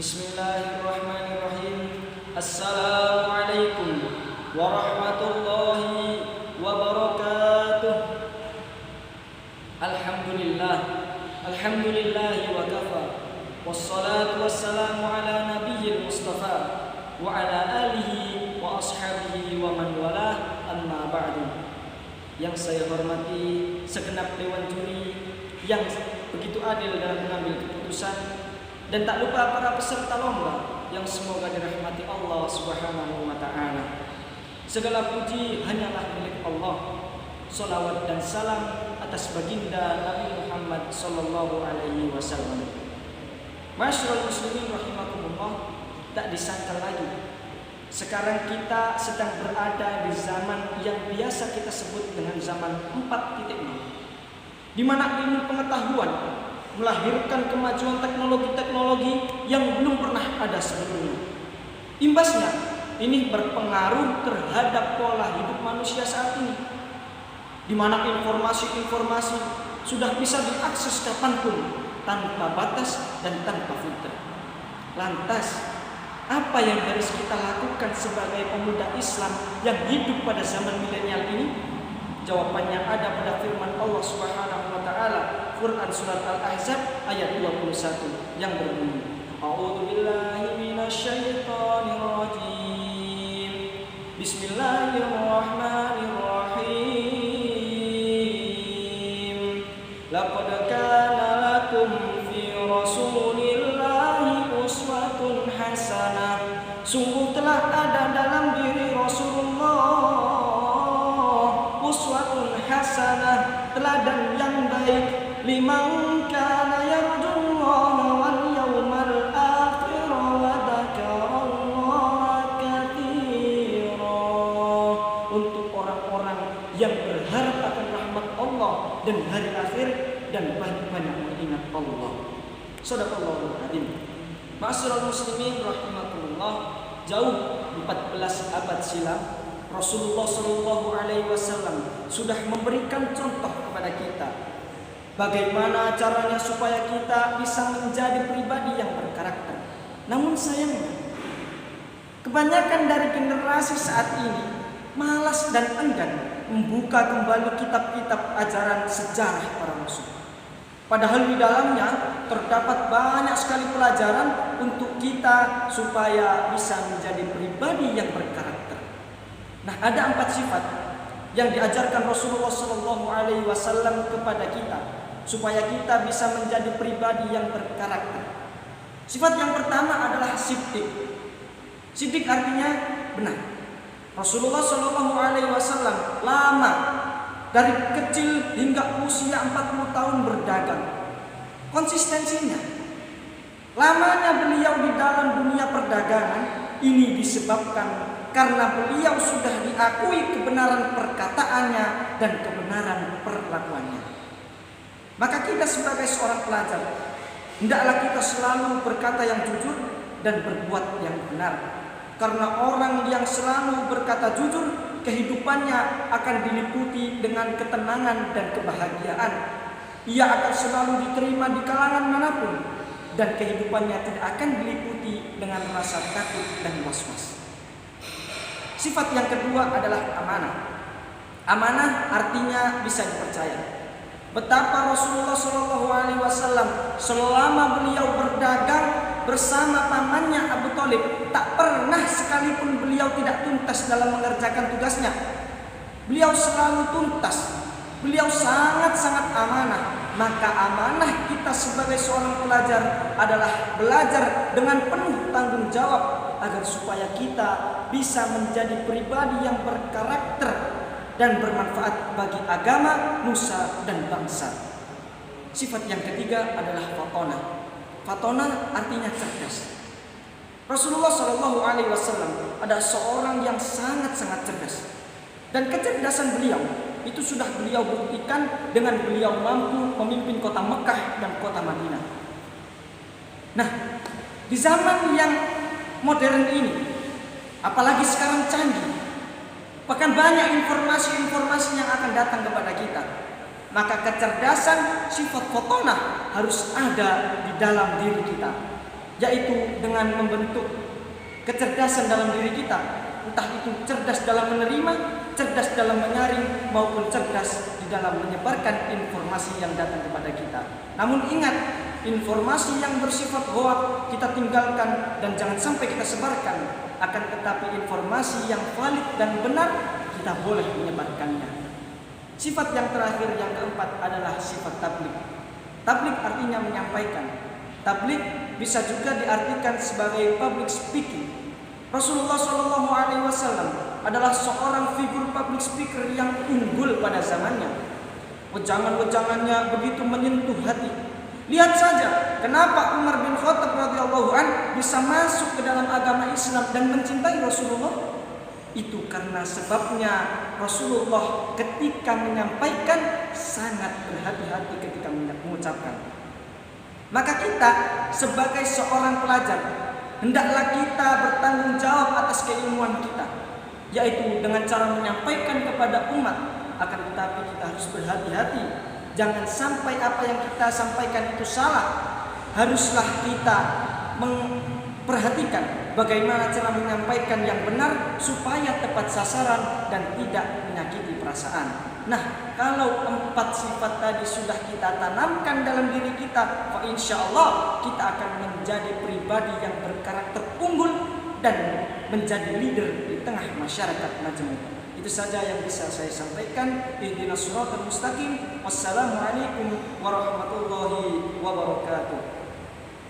Bismillahirrahmanirrahim. Assalamualaikum warahmatullahi wabarakatuh. Alhamdulillah, alhamdulillahi wa kafa. Wassalatu wassalamu ala nabiyil mustafa wa ala alihi wa ashabihi wa man walah, amma ba'du. Yang saya hormati segenap dewan juri yang begitu adil dalam mengambil keputusan, dan tak lupa para peserta lomba yang semoga dirahmati Allah Subhanahu wa ta'ala. Segala puji hanyalah milik Allah. Salawat dan salam atas baginda Nabi Muhammad sallallahu alaihi wasallam. Masyarul muslimin rahimakumullah, tak disangka lagi sekarang kita sedang berada di zaman yang biasa kita sebut dengan zaman 4.0, di mana ilmu pengetahuan melahirkan kemajuan teknologi-teknologi yang belum pernah ada sebelumnya. Imbasnya, ini berpengaruh terhadap pola hidup manusia saat ini, di mana informasi-informasi sudah bisa diakses kapanpun, tanpa batas dan tanpa filter. Lantas, apa yang harus kita lakukan sebagai pemuda Islam yang hidup pada zaman milenial ini? Jawabannya ada pada firman Allah Subhanahu wa ta'ala, Quran surat Al-Ahzab ayat 21 yang berbunyi, A'udzu billahi minasyaitonir rajim. Bismillahirrahmanirrahim. Laqad kana lakum fi rasulillahi uswatun hasanah. Sungguh telah ada dalam diri Rasulullah uswatun hasanah, teladan yang baik, liman kana yarjullaha wal yawmal akhir wa dzakarallaha katsira, untuk orang-orang yang berharap akan rahmat Allah dan hari akhir dan banyak-banyak mengingat Allah. Shadaqallahul adzim. Ma'asyiral muslimin rahimakumullah, jauh 14 abad silam Rasulullah Shallallahu Alaihi Wasallam sudah memberikan contoh kepada kita bagaimana caranya supaya kita bisa menjadi pribadi yang berkarakter. Namun sayangnya, kebanyakan dari generasi saat ini malas dan enggan membuka kembali kitab-kitab ajaran sejarah para rasul. Padahal di dalamnya terdapat banyak sekali pelajaran untuk kita supaya bisa menjadi pribadi yang berkarakter. Nah, ada 4 sifat yang diajarkan Rasulullah Shallallahu Alaihi Wasallam kepada kita supaya kita bisa menjadi pribadi yang berkarakter. Sifat yang pertama adalah siddiq. Siddiq artinya benar. Rasulullah Shallallahu Alaihi Wasallam lama, dari kecil hingga usia 40 tahun berdagang. Konsistensinya, lamanya beliau di dalam dunia perdagangan ini disebabkan karena beliau sudah diakui kebenaran perkataannya dan kebenaran perlakuannya. Maka kita sebagai seorang pelajar, hendaklah kita selalu berkata yang jujur dan berbuat yang benar. Karena orang yang selalu berkata jujur, kehidupannya akan diliputi dengan ketenangan dan kebahagiaan. Ia akan selalu diterima di kalangan manapun, dan kehidupannya tidak akan diliputi dengan rasa takut dan was-was. Sifat yang kedua adalah amanah. Amanah artinya bisa dipercaya. Betapa Rasulullah Shallallahu Alaihi Wasallam selama beliau berdagang bersama pamannya Abu Thalib, tak pernah sekalipun beliau tidak tuntas dalam mengerjakan tugasnya. Beliau selalu tuntas. Beliau sangat-sangat amanah. Maka amanah kita sebagai seorang pelajar adalah belajar dengan penuh tanggung jawab agar supaya kita bisa menjadi pribadi yang berkarakter dan bermanfaat bagi agama, nusa, dan bangsa. Sifat yang ketiga adalah fatonah. Fatonah artinya cerdas. Rasulullah Shallallahu Alaihi Wasallam adalah seorang yang sangat-sangat cerdas, dan kecerdasan beliau itu sudah beliau buktikan dengan beliau mampu memimpin kota Mekah dan kota Madinah. Nah, di zaman yang modern ini, apalagi sekarang canggih, bahkan banyak informasi-informasi yang akan datang kepada kita, maka kecerdasan sifat fatonah harus ada di dalam diri kita. yaitu dengan membentuk kecerdasan dalam diri kita, entah itu cerdas dalam menerima, cerdas dalam menyaring, maupun cerdas di dalam menyebarkan informasi yang datang kepada kita. Namun ingat, informasi yang bersifat hoak kita tinggalkan dan jangan sampai kita sebarkan. Akan tetapi informasi yang valid dan benar kita boleh menyebarkannya. Sifat yang terakhir, yang keempat adalah sifat tabligh. Tabligh artinya menyampaikan. Tabligh bisa juga diartikan sebagai public speaking. Rasulullah SAW adalah seorang figur public speaker yang unggul pada zamannya. Wejangan-wejangannya begitu menyentuh hati. Lihat saja kenapa Umar bin Khattab radhiyallahu an bisa masuk ke dalam agama Islam dan mencintai Rasulullah. Itu karena sebabnya Rasulullah ketika menyampaikan sangat berhati-hati ketika mengucapkan. Maka kita sebagai seorang pelajar hendaklah kita bertanggung jawab atas keilmuan kita, yaitu dengan cara menyampaikan kepada umat. Akan tetapi kita harus berhati-hati, jangan sampai apa yang kita sampaikan itu salah. Haruslah kita memperhatikan bagaimana cara menyampaikan yang benar supaya tepat sasaran dan tidak menyakiti perasaan. Nah, kalau 4 sifat tadi sudah kita tanamkan dalam diri kita, insya Allah kita akan menjadi pribadi yang berkarakter unggul dan menjadi leader di tengah masyarakat majemuk. Itu saja yang bisa saya sampaikan. Ihdinas siratal mustaqim. Wassalamualaikum warahmatullahi wabarakatuh.